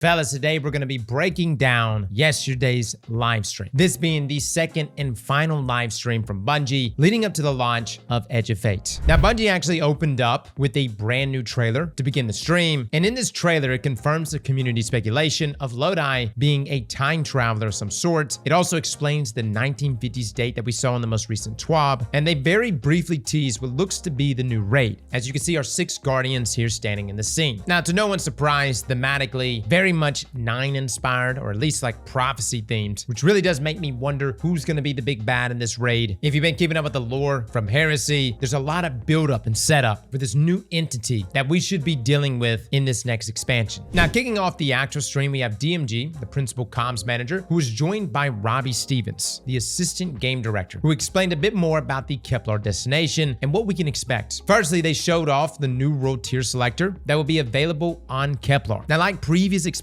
Fellas, today we're going to be breaking down yesterday's live stream. This being the second and final live stream from Bungie leading up to the launch of Edge of Fate. Now, Bungie actually opened up with a brand new trailer to begin the stream. And in this trailer, it confirms the community speculation of Lodi being a time traveler of some sort. It also explains the 1950s date that we saw in the most recent TWAB. And they very briefly tease what looks to be the new raid. As you can see, our 6 Guardians here standing in the scene. Now, to no one's surprise, thematically, very much 9 inspired, or at least like prophecy themed, which really does make me wonder who's going to be the big bad in this raid. If you've been keeping up with the lore from Heresy, there's a lot of build up and setup for this new entity that we should be dealing with in this next expansion. Now, kicking off the actual stream, we have DMG, the principal comms manager, who is joined by Robbie Stevens, the assistant game director, who explained a bit more about the Kepler destination and what we can expect. Firstly, they showed off the new world tier selector that will be available on Kepler. Now, like previous expansions,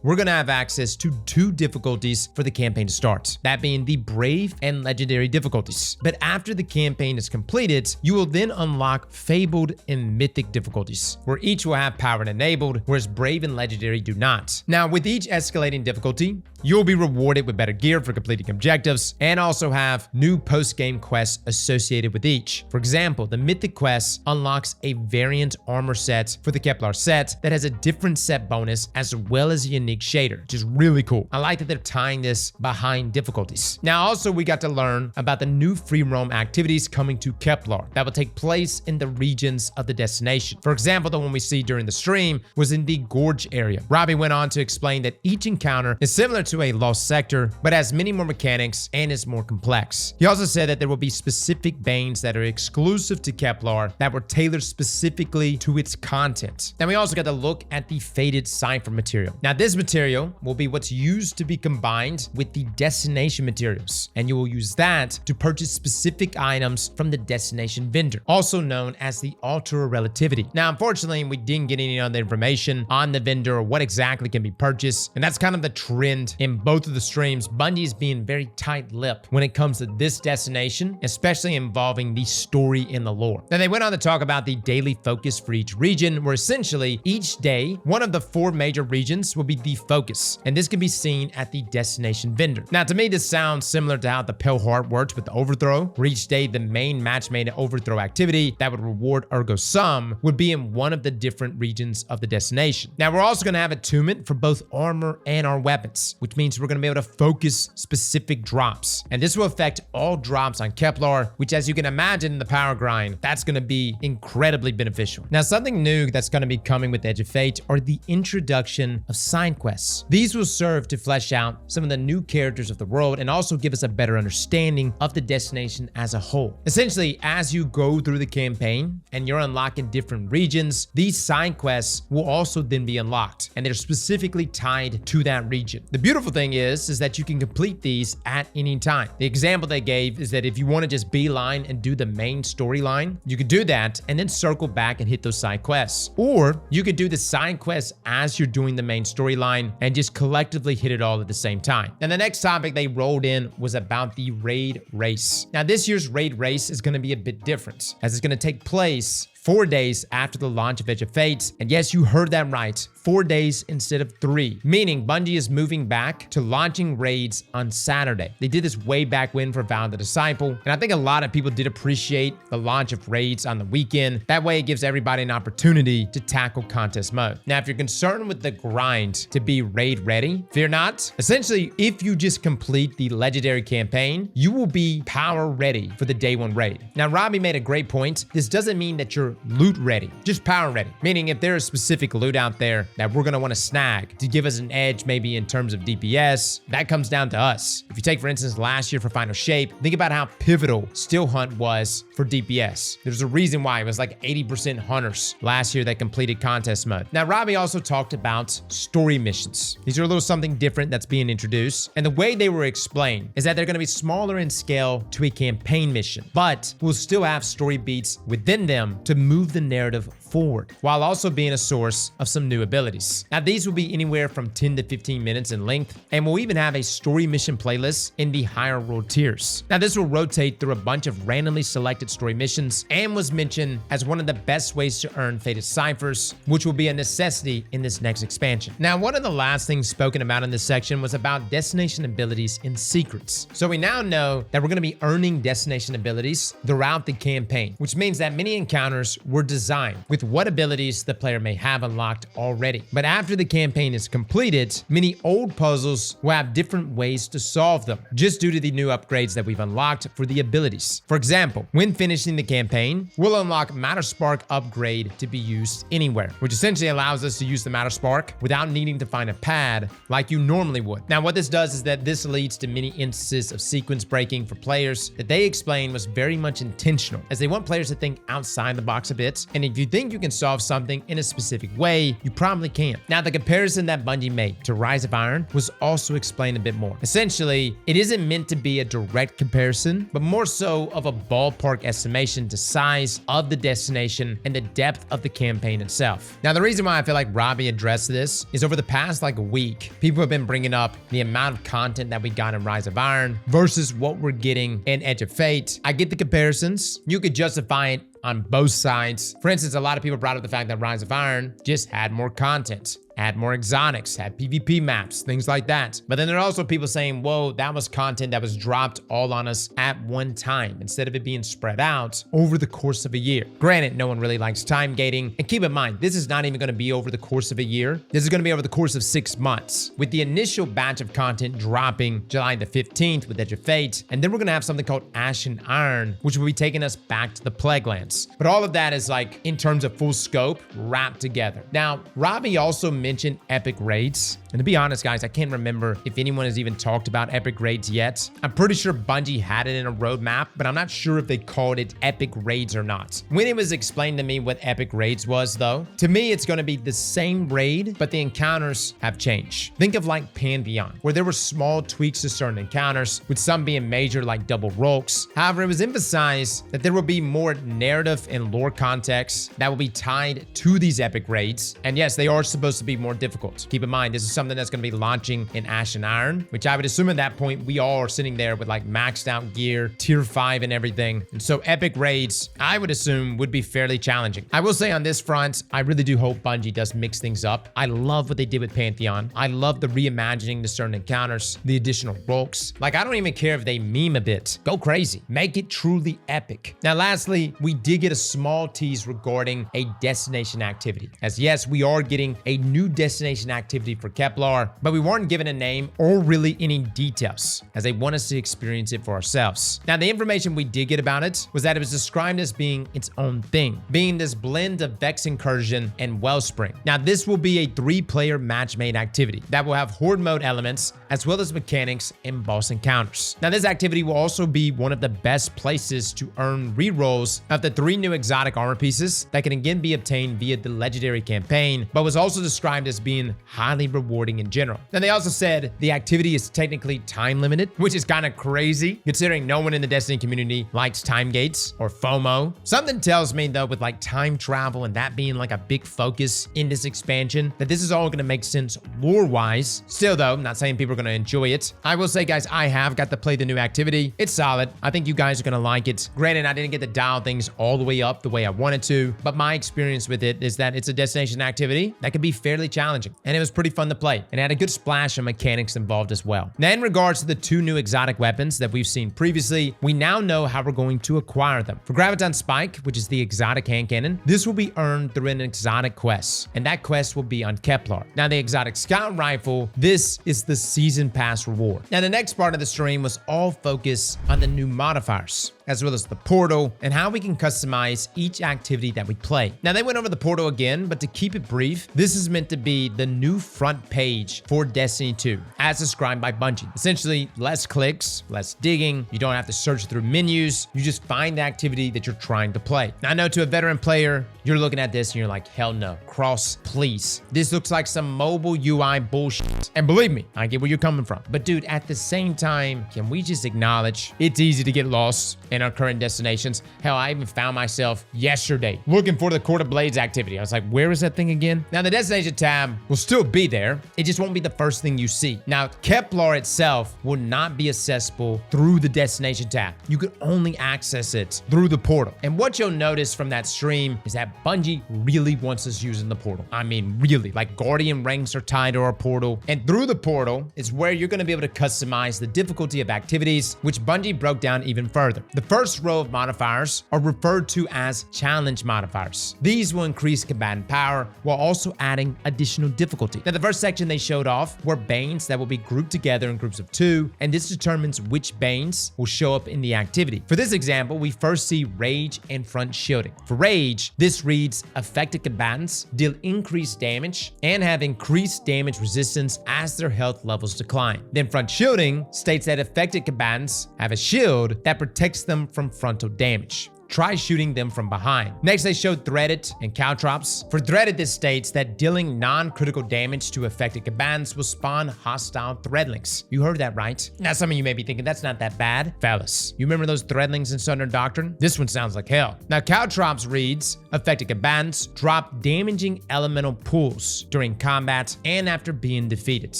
we're going to have access to 2 difficulties for the campaign to start, that being the Brave and Legendary difficulties. But after the campaign is completed, you will then unlock Fabled and Mythic difficulties, where each will have power enabled, whereas Brave and Legendary do not. Now, with each escalating difficulty, you'll be rewarded with better gear for completing objectives, and also have new post-game quests associated with each. For example, the Mythic quest unlocks a variant armor set for the Kepler set that has a different set bonus as well as a unique shader, which is really cool. I like that they're tying this behind difficulties. Now, also, we got to learn about the new free roam activities coming to Kepler that will take place in the regions of the destination. For example, the one we see during the stream was in the Gorge area. Robbie went on to explain that each encounter is similar to a lost sector, but has many more mechanics and is more complex. He also said that there will be specific banes that are exclusive to Kepler that were tailored specifically to its content. Then we also got to look at the faded cipher material. Now, this material will be what's used to be combined with the destination materials, and you will use that to purchase specific items from the destination vendor, also known as the Altar of Relativity. Now, unfortunately, we didn't get any other information on the vendor or what exactly can be purchased, and that's kind of the trend in both of the streams. Bungie is being very tight-lipped when it comes to this destination, especially involving the story in the lore. Then they went on to talk about the daily focus for each region, where essentially each day, one of the 4 major regions will be the focus, and this can be seen at the destination vendor. Now, to me, this sounds similar to how the Pale Heart worked with the Overthrow, where each day the main match-made Overthrow activity that would reward Ergo Sum would be in one of the different regions of the destination. Now, we're also going to have attunement for both armor and our weapons, which means we're going to be able to focus specific drops, and this will affect all drops on Kepler, which, as you can imagine in the power grind, that's going to be incredibly beneficial. Now, something new that's going to be coming with Edge of Fate are the introduction of side quests. These will serve to flesh out some of the new characters of the world and also give us a better understanding of the destination as a whole. Essentially, as you go through the campaign and you're unlocking different regions, these side quests will also then be unlocked, and they're specifically tied to that region. The beautiful thing is that you can complete these at any time. The example they gave is that if you want to just beeline and do the main storyline, you could do that and then circle back and hit those side quests. Or you could do the side quests as you're doing the main storyline and just collectively hit it all at the same time. And the next topic they rolled in was about the raid race. Now, this year's raid race is going to be a bit different, as it's going to take place 4 days after the launch of Edge of Fate. And yes, you heard that right, 4 days instead of 3, meaning Bungie is moving back to launching raids on Saturday. They did this way back when for Vow of the Disciple, and I think a lot of people did appreciate the launch of raids on the weekend. That way it gives everybody an opportunity to tackle contest mode. Now, if you're concerned with the grind to be raid ready, fear not. Essentially, if you just complete the legendary campaign, you will be power ready for the day 1 raid. Now, Robbie made a great point. This doesn't mean that you're loot ready, just power ready. Meaning if there is specific loot out there that we're going to want to snag to give us an edge, maybe in terms of DPS, that comes down to us. If you take, for instance, last year for Final Shape, think about how pivotal Still Hunt was for DPS. There's a reason why it was like 80% hunters last year that completed contest mode. Now, Robbie also talked about story missions. These are a little something different that's being introduced, and the way they were explained is that they're going to be smaller in scale to a campaign mission, but we'll still have story beats within them to move the narrative forward, while also being a source of some new abilities. Now, these will be anywhere from 10 to 15 minutes in length, and we'll even have a story mission playlist in the higher role tiers. Now, this will rotate through a bunch of randomly selected story missions and was mentioned as one of the best ways to earn Fated Ciphers, which will be a necessity in this next expansion. Now, one of the last things spoken about in this section was about destination abilities and secrets. So we now know that we're going to be earning destination abilities throughout the campaign, which means that many encounters were designed with what abilities the player may have unlocked already. But after the campaign is completed, many old puzzles will have different ways to solve them, just due to the new upgrades that we've unlocked for the abilities. For example, when finishing the campaign, we'll unlock Matter Spark upgrade to be used anywhere, which essentially allows us to use the Matter Spark without needing to find a pad like you normally would. Now, what this does is that this leads to many instances of sequence breaking for players that they explain was very much intentional, as they want players to think outside the box a bit, and if you think you can solve something in a specific way, you probably can. Now, the comparison that Bungie made to Rise of Iron was also explained a bit more. Essentially, it isn't meant to be a direct comparison, but more so of a ballpark estimation to size of the destination and the depth of the campaign itself. Now, the reason why I feel like Robbie addressed this is over the past like a week, people have been bringing up the amount of content that we got in Rise of Iron versus what we're getting in Edge of Fate. I get the comparisons. You could justify it on both sides. For instance, a lot of people brought up the fact that Rise of Iron just had more content, had more exotics, had PvP maps, things like that. But then there are also people saying, whoa, that was content that was dropped all on us at one time, instead of it being spread out over the course of a year. Granted, no one really likes time gating. And keep in mind, this is not even going to be over the course of a year. This is going to be over the course of 6 months, with the initial batch of content dropping July the 15th with Edge of Fate. And then we're going to have something called Ash and Iron, which will be taking us back to the Plaguelands. But all of that is like, in terms of full scope, wrapped together. Now, Robbie also mentioned epic raids. And to be honest, guys, I can't remember if anyone has even talked about epic raids yet. I'm pretty sure Bungie had it in a roadmap, but I'm not sure if they called it epic raids or not. When it was explained to me what epic raids was, though, to me, it's going to be the same raid, but the encounters have changed. Think of like Pantheon, where there were small tweaks to certain encounters, with some being major like double rolks. However, it was emphasized that there will be more narrative and lore context that will be tied to these epic raids. And yes, they are supposed to be more difficult. Keep in mind, this is something that's going to be launching in Ash and Iron, which I would assume at that point we all are sitting there with like maxed out gear, tier 5 and everything. And so epic raids, I would assume, would be fairly challenging. I will say on this front, I really do hope Bungie does mix things up. I love what they did with Pantheon. I love the reimagining the certain encounters, the additional rolks. Like, I don't even care if they meme a bit. Go crazy. Make it truly epic. Now, lastly, we did get a small tease regarding a destination activity. As yes, we are getting a new destination activity for Kepler, but we weren't given a name or really any details, as they want us to experience it for ourselves. Now, the information we did get about it was that it was described as being its own thing, being this blend of Vex Incursion and Wellspring. Now, this will be a 3-player match-made activity that will have horde mode elements, as well as mechanics and boss encounters. Now, this activity will also be one of the best places to earn rerolls of the 3 new exotic armor pieces that can again be obtained via the legendary campaign, but was also described as being highly rewarding in general. Now, they also said the activity is technically time limited, which is kind of crazy considering no one in the Destiny community likes time gates or FOMO. Something tells me though, with like time travel and that being like a big focus in this expansion, that this is all going to make sense lore wise. Still though, I'm not saying people are going to enjoy it. I will say, guys, I have got to play the new activity. It's solid. I think you guys are going to like it. Granted, I didn't get to dial things all the way up the way I wanted to, but my experience with it is that it's a destination activity that can be fairly challenging, and it was pretty fun to play, and it had a good splash of mechanics involved as well. Now, in regards to the 2 new exotic weapons that we've seen previously, we now know how we're going to acquire them. For Graviton Spike, which is the exotic hand cannon, this will be earned through an exotic quest, and that quest will be on Kepler. Now, the exotic scout rifle, this is the season pass reward. Now, the next part of the stream was all focused on the new modifiers, as well as the portal and how we can customize each activity that we play. Now, they went over the portal again, but to keep it brief, this is meant to be the new front page for Destiny 2, as described by Bungie. Essentially, less clicks, less digging. You don't have to search through menus. You just find the activity that you're trying to play. Now, I know to a veteran player, you're looking at this and you're like, hell no, Cross, please. This looks like some mobile UI bullshit. And believe me, I get where you're coming from. But dude, at the same time, can we just acknowledge it's easy to get lost? in our current destinations. Hell, I even found myself yesterday looking for the Court of Blades activity. I was like, where is that thing again? Now, the destination tab will still be there. It just won't be the first thing you see. Now, Kepler itself will not be accessible through the destination tab. You could only access it through the portal. And what you'll notice from that stream is that Bungie really wants us using the portal. I mean, really, like Guardian ranks are tied to our portal. And through the portal is where you're going to be able to customize the difficulty of activities, which Bungie broke down even further. The first row of modifiers are referred to as challenge modifiers. These will increase combatant power while also adding additional difficulty. Now, the first section they showed off were Banes that will be grouped together in groups of 2, and this determines which Banes will show up in the activity. For this example, we first see Rage and Front Shielding. For Rage, this reads affected combatants deal increased damage and have increased damage resistance as their health levels decline. Then Front Shielding states that affected combatants have a shield that protects them from frontal damage. Try shooting them from behind. Next, they showed Threaded and Caltrops. For Threaded, this states that dealing non-critical damage to affected combatants will spawn hostile Threadlings. You heard that right. Now, some of you may be thinking, that's not that bad. Fellas, you remember those Threadlings in Southern Doctrine? This one sounds like hell. Now, Caltrops reads, affected combatants drop damaging elemental pools during combat and after being defeated.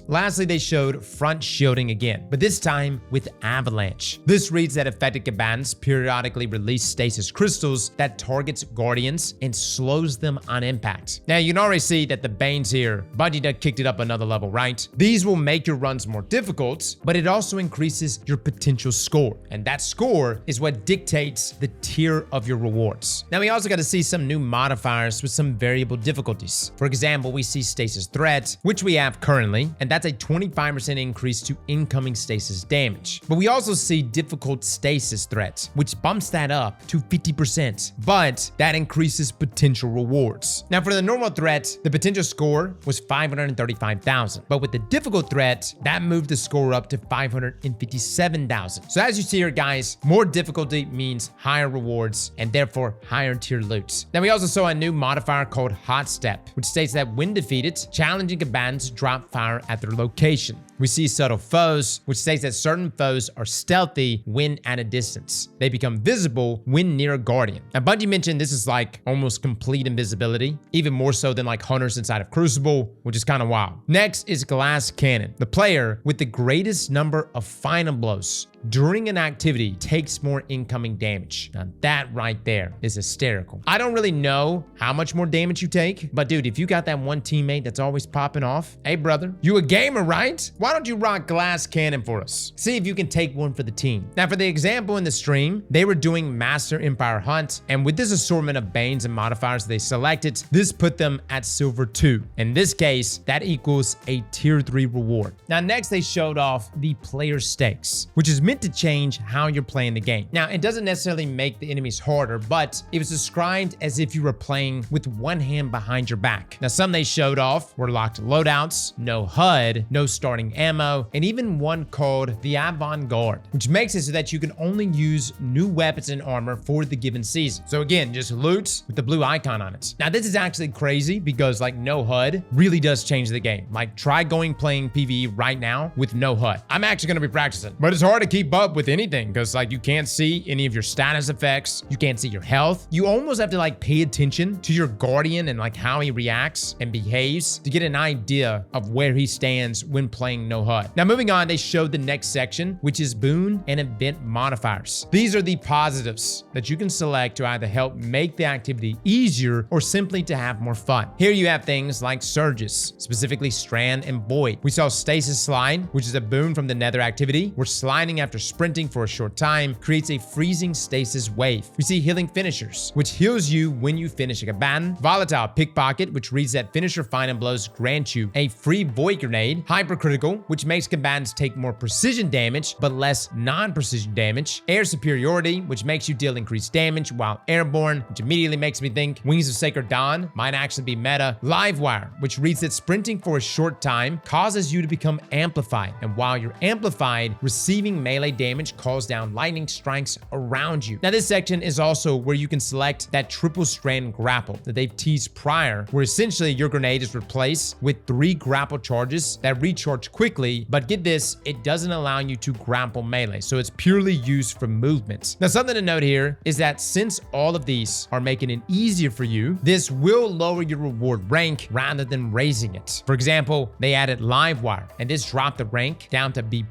Lastly, they showed Front Shielding again, but this time with Avalanche. This reads that affected combatants periodically release stasis crystals that targets guardians and slows them on impact. Now, you can already see that the Banes here, Bungie done kicked it up another level, right? These will make your runs more difficult, but it also increases your potential score. And that score is what dictates the tier of your rewards. Now, we also got to see some new modifiers with some variable difficulties. For example, we see Stasis Threat, which we have currently, and that's a 25% increase to incoming stasis damage. But we also see Difficult Stasis Threat, which bumps that up to 50%, but that increases potential rewards. Now, for the normal threat, the potential score was 535,000, but with the difficult threat, that moved the score up to 557,000. So as you see here, guys, more difficulty means higher rewards and therefore higher tier loot. Now, we also saw a new modifier called Hot Step, which states that when defeated, challenging combatants drop fire at their location. We see Subtle Foes, which states that certain foes are stealthy when at a distance. They become visible when near a guardian. Now, Bungie mentioned this is like almost complete invisibility, even more so than like hunters inside of Crucible, which is kind of wild. Next is Glass Cannon. The player with the greatest number of final blows during an activity takes more incoming damage. Now, that right there is hysterical. I don't really know how much more damage you take, but dude, if you got that one teammate that's always popping off, hey brother, you a gamer, right? Why don't you rock Glass Cannon for us? See if you can take one for the team. Now, for the example in the stream, they were doing Master Empire Hunt, and with this assortment of Banes and modifiers they selected, this put them at Silver 2. In this case, that equals a Tier 3 reward. Now, next they showed off the player stakes, which is meant to change how you're playing the game. Now, it doesn't necessarily make the enemies harder, but it was described as if you were playing with one hand behind your back. Now, some they showed off were locked loadouts, no HUD, no starting ammo, and even one called the Avant-Garde, which makes it so that you can only use new weapons and armor for the given season. So again, just loot with the blue icon on it. Now, this is actually crazy because like no HUD really does change the game. Like try playing PvE right now with no HUD. I'm actually going to be practicing, but it's hard to keep up with anything because like you can't see any of your status effects. You can't see your health. You almost have to like pay attention to your guardian and like how he reacts and behaves to get an idea of where he stands when playing no HUD. Now, moving on, they showed the next section, which is boon and event modifiers. These are the positives that you can select to either help make the activity easier or simply to have more fun. Here you have things like surges, specifically Strand and Void. We saw Stasis Slide, which is a boon from the Nether activity, where sliding after sprinting for a short time creates a freezing stasis wave. We see Healing Finishers, which heals you when you finish a combatant. Volatile Pickpocket, which reads that finisher final blows grant you a free Void Grenade. Hypercritical, which makes combatants take more precision damage but less non-precision damage. Air Superiority, which makes you deal increased damage while airborne, which immediately makes me think Wings of Sacred Dawn might actually be meta. Livewire, which reads that sprinting for a short time causes you to become amplified, and while you're amplified, receiving melee melee damage calls down lightning strikes around you. Now this section is also where you can select that triple strand grapple that they've teased prior, where essentially your grenade is replaced with 3 grapple charges that recharge quickly, but get this, it doesn't allow you to grapple melee, so it's purely used for movements. Now something to note here is that since all of these are making it easier for you, this will lower your reward rank rather than raising it. For example, they added Livewire, and this dropped the rank down to B+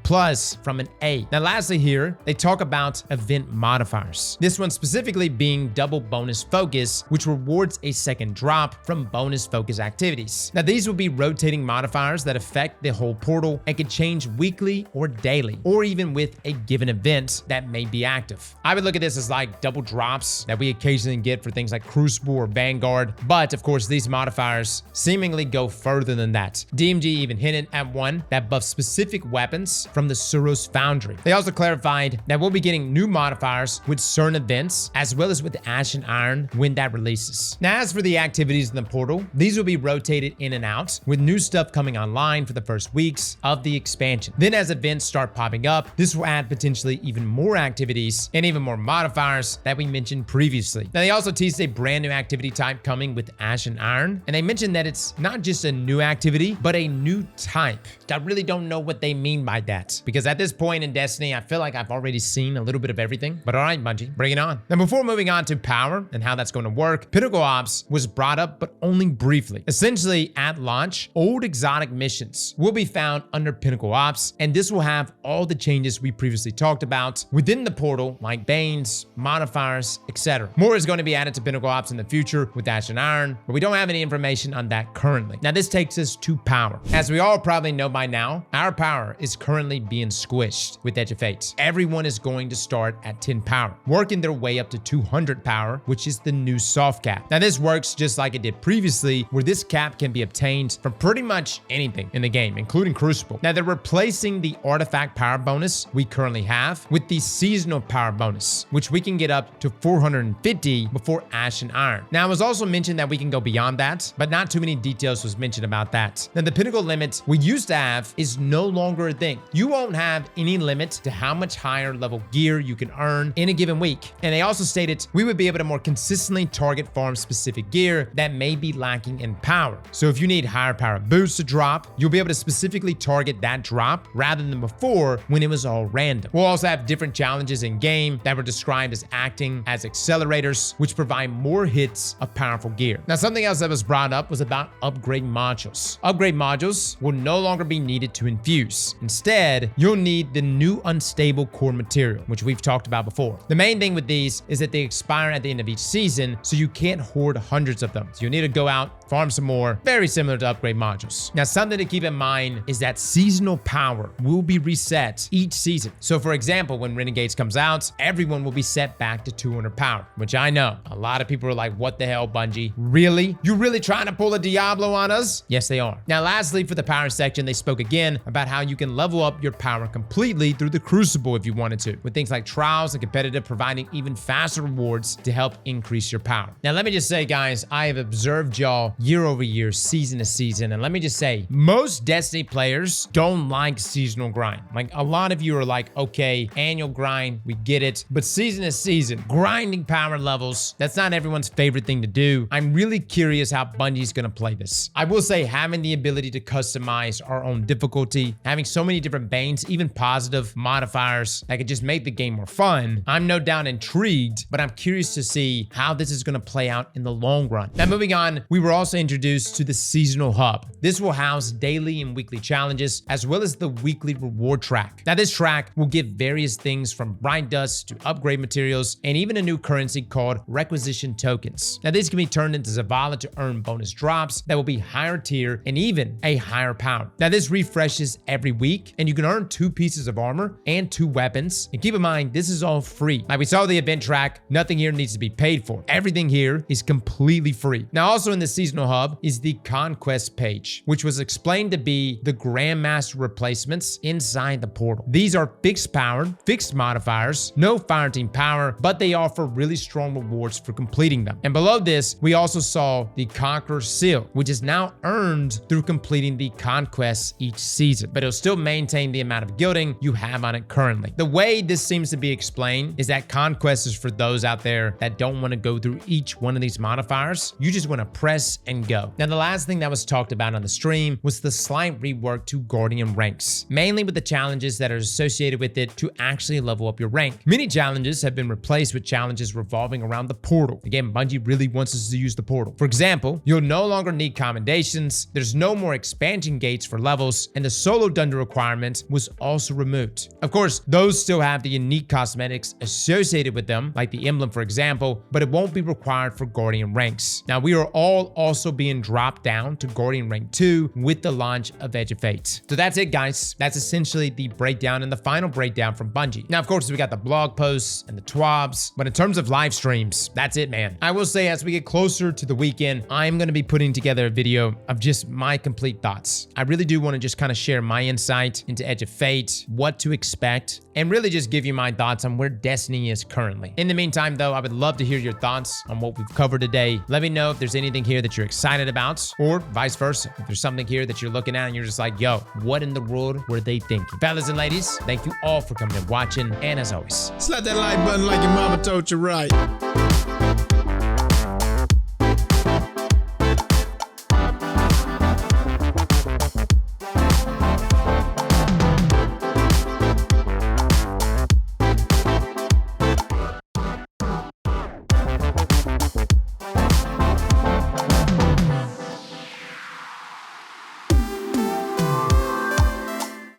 from an A. Now lastly here, they talk about event modifiers. This one specifically being double bonus focus, which rewards a second drop from bonus focus activities. Now these will be rotating modifiers that affect the whole portal and can change weekly or daily, or even with a given event that may be active. I would look at this as like double drops that we occasionally get for things like Crucible or Vanguard, but of course these modifiers seemingly go further than that. DMG even hinted at one that buffs specific weapons from the Suros Foundry. They also clarified that we'll be getting new modifiers with certain events, as well as with Ashen Iron when that releases. Now as for the activities in the portal, these will be rotated in and out, with new stuff coming online for the first weeks of the expansion. Then as events start popping up, this will add potentially even more activities and even more modifiers that we mentioned previously. Now they also teased a brand new activity type coming with Ashen Iron, and they mentioned that it's not just a new activity, but a new type. I really don't know what they mean by that, because at this point in Destiny, I feel like I've already seen a little bit of everything. But all right, Bungie, bring it on. Now before moving on to power and how that's going to work, Pinnacle Ops was brought up, but only briefly. Essentially, at launch, old exotic missions will be found under Pinnacle Ops, and this will have all the changes we previously talked about within the portal, like Banes, modifiers, etc. More is going to be added to Pinnacle Ops in the future with Ashen Iron, but we don't have any information on that currently. Now this takes us to power. As we all probably know by now, our power is currently being squished with Edge of Fate. Everyone is going to start at 10 power, working their way up to 200 power, which is the new soft cap. Now this works just like it did previously, where this cap can be obtained from pretty much anything in the game, including Crucible. Now they're replacing the artifact power bonus we currently have with the seasonal power bonus, which we can get up to 450 before Ashen Iron. Now it was also mentioned that we can go beyond that, but not too many details was mentioned about that. Now the pinnacle limit we used to have is no longer a thing. You won't have any limit to how much higher level gear you can earn in a given week. And they also stated we would be able to more consistently target farm specific gear that may be lacking in power. So if you need higher power boosts to drop, you'll be able to specifically target that drop rather than before when it was all random. We'll also have different challenges in game that were described as acting as accelerators, which provide more hits of powerful gear. Now something else that was brought up was about upgrade modules. Upgrade modules will no longer be needed to infuse. Instead, you'll need the new unstable core material, which we've talked about before. The main thing with these is that they expire at the end of each season, so you can't hoard hundreds of them. So you'll need to go out, farm some more, very similar to upgrade modules. Now something to keep in mind is that seasonal power will be reset each season. So for example, when Renegades comes out, everyone will be set back to 200 power, which I know a lot of people are like, what the hell, Bungie? Really? You really trying to pull a Diablo on us? Yes, they are. Now lastly, for the power section, they spoke again about how you can level up your power completely through the Crucible if you wanted to, with things like trials and competitive providing even faster rewards to help increase your power. Now let me just say, guys, I have observed y'all year over year, season to season, and let me just say, most Destiny players don't like seasonal grind. Like a lot of you are like, okay, annual grind, we get it, but season to season, grinding power levels, that's not everyone's favorite thing to do. I'm really curious how Bungie's gonna play this. I will say having the ability to customize our own difficulty, having so many different banes, even positive modifiers that could just make the game more fun, I'm no doubt intrigued, but I'm curious to see how this is gonna play out in the long run. Now moving on, we were also introduced to the seasonal hub. This will house daily and weekly challenges, as well as the weekly reward track. Now this track will give various things from bright dust to upgrade materials, and even a new currency called requisition tokens. Now these can be turned into Zavala to earn bonus drops that will be higher tier and even a higher power. Now this refreshes every week, and you can earn 2 pieces of armor and 2 weapons. And keep in mind, this is all free. Like we saw the event track, nothing here needs to be paid for. Everything here is completely free. Now also in the seasonal seasonal hub is the Conquest page, which was explained to be the Grandmaster replacements inside the portal. These are fixed powered, fixed modifiers, no fireteam power, but they offer really strong rewards for completing them. And below this, we also saw the Conqueror seal, which is now earned through completing the conquests each season, but it'll still maintain the amount of gilding you have on it currently. The way this seems to be explained is that conquest is for those out there that don't want to go through each one of these modifiers. You just want to press and go. Now, the last thing that was talked about on the stream was the slight rework to Guardian ranks, mainly with the challenges that are associated with it to actually level up your rank. Many challenges have been replaced with challenges revolving around the portal. Again, Bungie really wants us to use the portal. For example, you'll no longer need commendations, there's no more expansion gates for levels, and the solo dungeon requirement was also removed. Of course, those still have the unique cosmetics associated with them, like the emblem for example, but it won't be required for Guardian ranks. Now, we are all also being dropped down to Guardian rank 2 with the launch of Edge of Fate. So that's it, guys. That's essentially the breakdown and the final breakdown from Bungie. Now, of course, we got the blog posts and the twabs, but in terms of live streams, that's it, man. I will say, as we get closer to the weekend, I'm going to be putting together a video of just my complete thoughts. I really do want to just kind of share my insight into Edge of Fate, what to expect, and really just give you my thoughts on where Destiny is currently. In the meantime, though, I would love to hear your thoughts on what we've covered today. Let me know if there's anything here that you're excited about, or vice versa. If there's something here that you're looking at and you're just like, yo, what in the world were they thinking? Fellas and ladies, thank you all for coming and watching, and as always, slap that like button like your mama told you right.